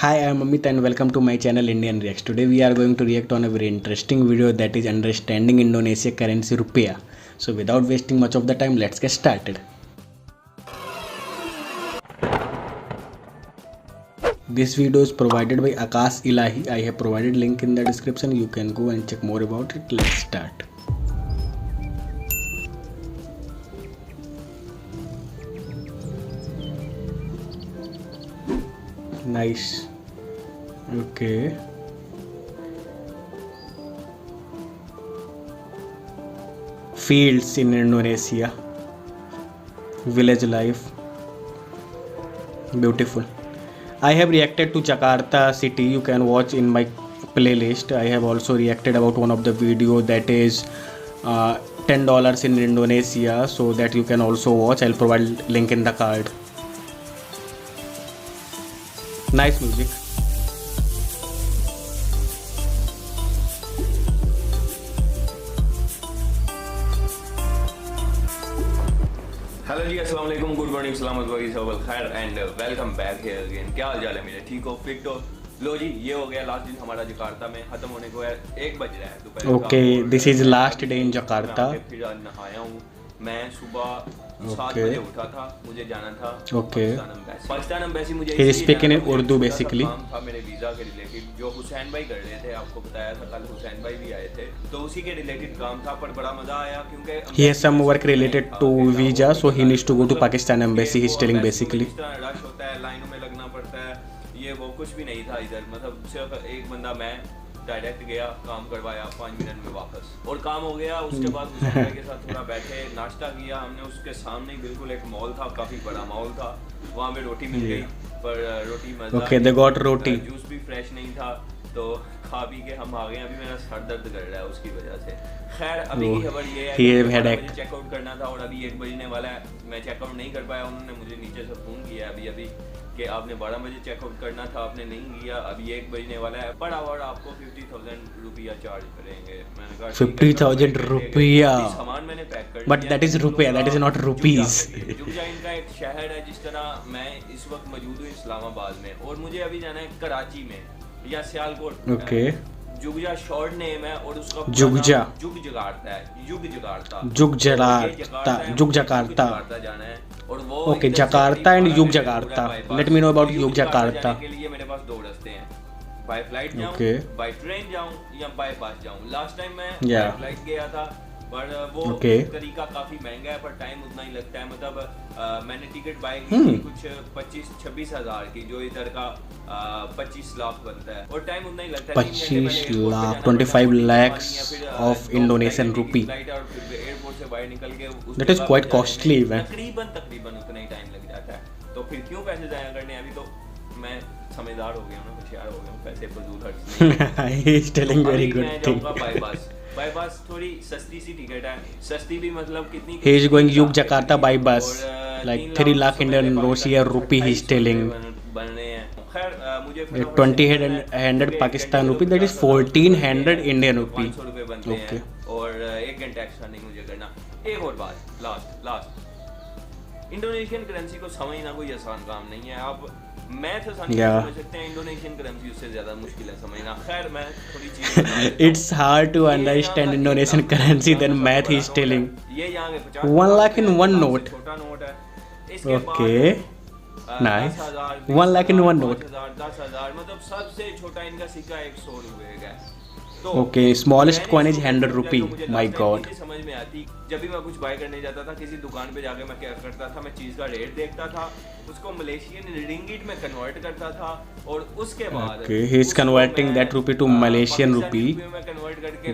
Hi, I am Amit and welcome to my channel Indian Reacts. Today we are going to react on a very interesting video that is understanding Indonesia currency rupiah. So without wasting much of the time, let's get started. This video is provided by Akash Ilahi. I have provided link in the description. You can go and check more about it. Let's start. Nice. Okay. Fields in Indonesia. Village life. Beautiful. I have reacted to Jakarta city. You can watch in my playlist. I have also reacted about one of the video that is $10 in Indonesia, so that you can also watch. I'll provide link in the card. Nice music. Hello जी, अस्सलाम वालेकुम, good morning, सलामत वही सब खैर and welcome back here again. क्या हाल चाल है मेरे? ठीक हो, फिट हो? लो जी, ये हो गया लास्ट दिन हमारा जकार्ता में, खत्म होने को है 1 बज रहा है दोपहर। Okay, this is last day in Jakarta. फिर आज नहाया हूँ मैं, सुबह 7 बजे उठा था, मुझे जाना था पाकिस्तान एम्बेसी। मुझे he is speaking in Urdu basically. काम था मेरे वीज़ा के रिलेटेड, जो हुसैन भाई कर रहे थे, आपको बताया था कल हुसैन भाई भी आए थे, तो उसी के रिलेटेड काम था। पर बड़ा मज़ा आया क्योंकि he has some work related to visa, so he needs to go to Pakistan embassy. He's telling basically. Rush होता है, लाइनों में लगना पड़ता है, ये वो कुछ भी नहीं था इधर। मतलब सिर्फ एक बंदा, मैं डायरेक्ट गया, काम करवाया, 5 मिनट में वापस, और काम हो गया। उसके बाद हुसैन भाई के साथ थोड़ा बैठे, नाश्ता किया हमने। उसके सामने बिल्कुल एक मॉल था, काफ़ी बड़ा मॉल था, वहाँ पे रोटी मिल गई, पर रोटी मज़ा। Okay, they got roti. Juice भी फ्रेश नहीं था, तो खा पी के हम आ गए। अभी मेरा सर दर्द कर रहा है उसकी वजह से। खैर, अभी की खबर ये है कि मुझे चेकआउट करना था और अभी 1 बजने वाला है। मैं चेकआउट नहीं कर पाया। उन्होंने मुझे नीचे से फ़ोन किया अभी कि आपने 12 बजे चेकआउट करना था, आपने नहीं किया, अभी 1 बजने वाला है। पर आवर आपको 50,000 रुपया चार्ज करेंगे। मैंने कहा 50,000 रुपया, सामान मैंने पैक कर, बट दैट इज रुपया, दैट इज नॉट रुपीज। जुगजा इनका एक शहर है। जिस तरह मैं इस वक्त मौजूद हूँ इस्लामाबाद में, और मुझे अभी जाना है कराची में या सियालकोट। ओके, जुगजा शॉर्ट नेम है और उसका जुगजा, जुग जगाड़ता है, जुग जगाड़ता, जुग जकार्ता, जुग जकार्ता जाना है। और वो ओके, जकार्ता एंड युग Jakarta. Let me know about युग जकार्ता। के लिए मेरे पास 2 रास्ते हैं, बाय फ्लाइट जाऊं, बाय ट्रेन जाऊं, या बाय बस जाऊं। लास्ट टाइम मैं बाय फ्लाइट गया था, पर वो तरीका काफ़ी महंगा है, पर टाइम उतना ही लगता है। मतलब मैंने टिकट बाय की थी कुछ 25-26 हज़ार की, जो इधर का 25 लाख बनता है, और टाइम उतना ही लगता है। 25 lakh 25 lakhs of Indonesian rupee. Airport से बाहर निकल के that is quite costly even. तकरीबन उतना ही टाइम लग जाता है। तो फिर क्यों पैसे जाया करने? अभी तो मैं समझदार हो गया हूँ ना, होशियार हो गया हूँ, पैसे फजूल खर्च। He is telling very good thing. Buy बस थोड़ी सस्ती सी टिकट है, सस्ती भी मतलब कितनी। ही इज गोइंग युग जकार्ता बाय बस, like 3 lakh Indian rupee he is telling. बनने हैं। खैर, मुझे 20,100 पाकिस्तान रुपी, दैट इज 1400 इंडियन रुपी। 500 रुपये बनते हैं, और 1 घंटा एक्स्ट्रा नहीं मुझे करना। एक और बात, लास्ट, इंडोनेशियन करेंसी को समझना कोई आसान काम नहीं है। आप मैथ आसानी से समझ सकते हैं, इंडोनेशियन करेंसी उससे ज़्यादा मुश्किल है समझना। खैर, मैं थोड़ी चीज़ it's hard to understand Indonesian currency then math he is telling. ये यहाँ पे 50 1 लाख इन 1 नोट। छोटा नोट है। इसके okay, nice. 1 lakh in 1 note. 10,000 मतलब सबसे छोटा इनका सिक्का 100 रुपये का है। तो okay, smallest coin is 100 rupee. My God, समझ में आती। जब भी मैं कुछ बाय करने जाता था किसी दुकान पे जाके, मैं क्या करता था, मैं चीज़ का रेट देखता था, उसको मलेशियन रिंगिट में कन्वर्ट करता था, और उसके बाद okay, he is converting that rupee to Malaysian rupee,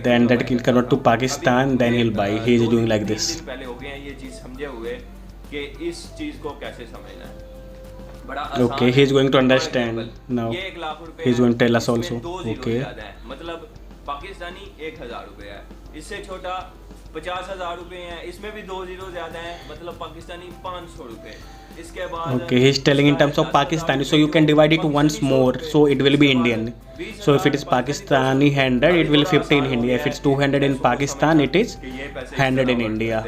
then that can convert to Pakistan, then he will buy. He is doing like this. पहले हो गए हैं ये चीज़ समझे हुए कि इस चीज़ को कैसे समझना है। Okay, he is going to understand now. ये 1 लाख रुपए he is going to tell us also. Okay, मतलब पाकिस्तानी 1,000 रुपए है, इससे छोटा 50,000 रुपए हैं, इसमें भी 2 जीरो ज्यादा है, मतलब पाकिस्तानी 500 रुपए। इसके बाद okay, he is telling in terms of Pakistani, so you can divide it once more, so it will be Indian. So if it is Pakistani 100, it will 50 in India. If it's 200 in Pakistan, it is 100 in India.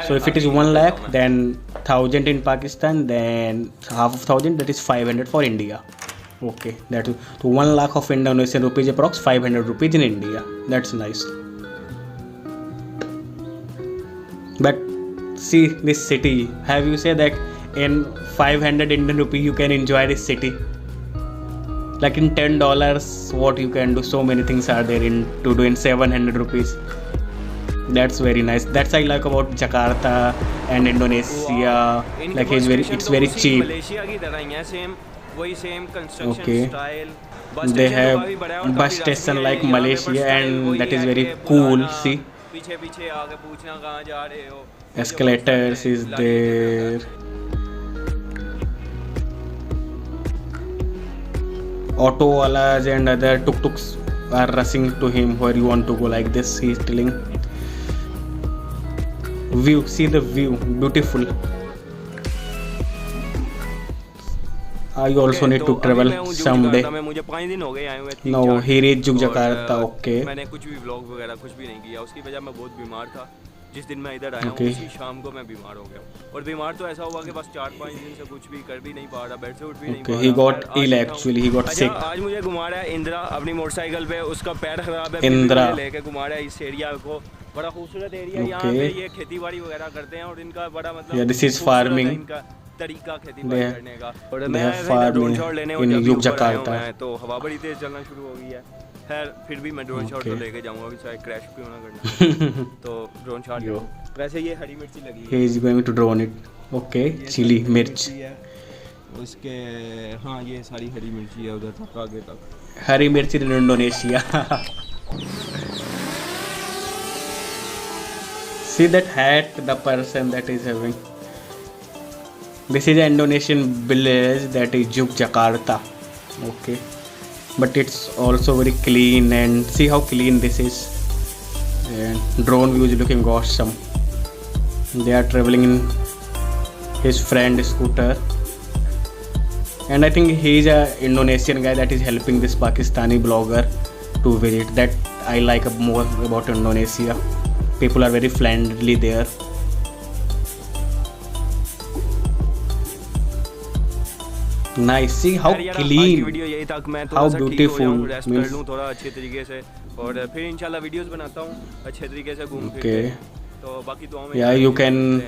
So if it is 1 lakh, then 1,000 in Pakistan, then half of 1,000, that is 500 for India. Okay, that is so 1 lakh of Indonesian rupees, approx 500 rupees in India. That's nice. But see this city. Have you said that in 500 Indian rupee you can enjoy this city? Like in $10, what you can do? So many things are there in to do in 700 rupees. That's very nice. That's I like about Jakarta and Indonesia. Like it's very cheap. Malaysia की तरह ही है, same वही same construction Okay. Style. They have bus station like Malaysia, and that is very cool. See, पीछे पीछे आके पूछना कहाँ जा रहे हो. escalators is there. Auto walas and other tuk-tuks are rushing to him where you want to go, like this. He is telling. View, see the view, beautiful. I also need to travel someday. मुझे 5 दिन हो गए आए हुए. No, he reached Jakarta. Okay. मैंने कुछ भी vlog वगैरह कुछ भी नहीं किया. उसकी वजह मैं बहुत बीमार था. जिस दिन मैं इधर आया हूँ उसी शाम को मैं बीमार हो गया. और बीमार तो ऐसा हुआ कि बस 4-5 दिन से कुछ भी कर भी नहीं पा रहा, बेड से उठ भी नहीं पा रहा. He got ill actually. He got sick. आज मुझे घुमा रहा है इंदिरा अपनी मोटरसाइकिल पे. उसका पैर खराब है. इंदिरा लेके घुमा रहा है इस एरिया को. बड़ा खूबसूरत एरिया है. यहाँ पे ये खेती बाड़ी वगैरह करते हैं और इनका बड़ा मतलब. Yeah, this is farming. तरीका खेती बाड़ी करने का. और they have ड्रोन शॉट लेने farming in Yogyakarta. तो हवा बड़ी तेज चलना शुरू हो गई है. खैर फिर भी मैं ड्रोन शॉट तो लेके जाऊंगा कि शायद क्रैश क्यों ना करना. तो ड्रोन शॉट. वैसे ये हरी मिर्ची लगी है. He is going to drone it. Okay, chili मिर्च. उसके हाँ ये सारी हरी मिर्ची है उधर तक आगे तक. हरी मिर्ची in Indonesia. See that hat the person that is having. This is an Indonesian village that is Yogyakarta. Okay, but it's also very clean, and see how clean this is. And drone view is looking awesome. They are traveling in his friend scooter, and I think he is a Indonesian guy that is helping this Pakistani blogger to visit. That I like more about Indonesia. People are very friendly there. Nice. See how clean, how beautiful. Means थोड़ा अच्छे तरीके से और फिर इंशाल्लाह videos बनाता हूँ अच्छे तरीके से घूम फिर okay. के. तो बाकी दुआ में Yeah, you can.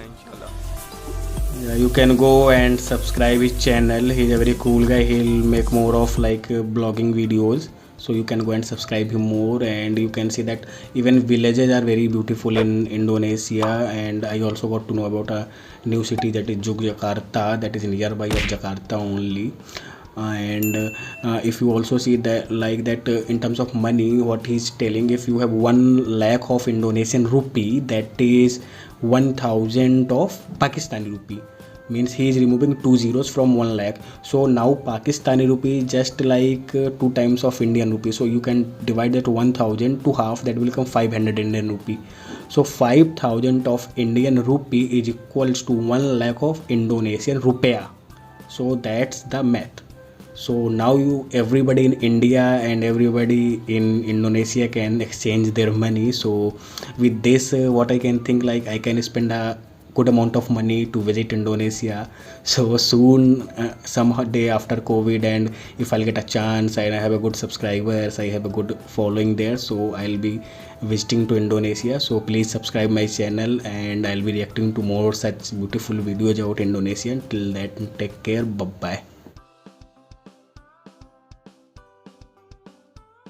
Yeah, you can go and subscribe his channel. He's a very cool guy. He'll make more of like blogging videos. So you can go and subscribe him more, and you can see that even villages are very beautiful in Indonesia. And I also got to know about a new city that is Yogyakarta, that is nearby of Jakarta only. And if you also see that like that in terms of money, what he's telling, if you have 1 lakh of Indonesian rupee, that is 1000 of Pakistani rupee. Means he is removing 2 zeros from 1 lakh. So now Pakistani rupee is just like 2 times of Indian rupee. So you can divide that 1000 to half, that will become 500 Indian rupee. So 5000 of Indian rupee is equals to 1 lakh of Indonesian rupiah. So that's the math. So now everybody in India and everybody in Indonesia can exchange their money. So with this what I can think, like I can spend a good amount of money to visit Indonesia. So soon, some day after COVID, and if I'll get a chance and I have a good subscribers, I have a good following there, so I'll be visiting to Indonesia. So please subscribe my channel, and I'll be reacting to more such beautiful videos about Indonesia. Till that, take care. Bye bye.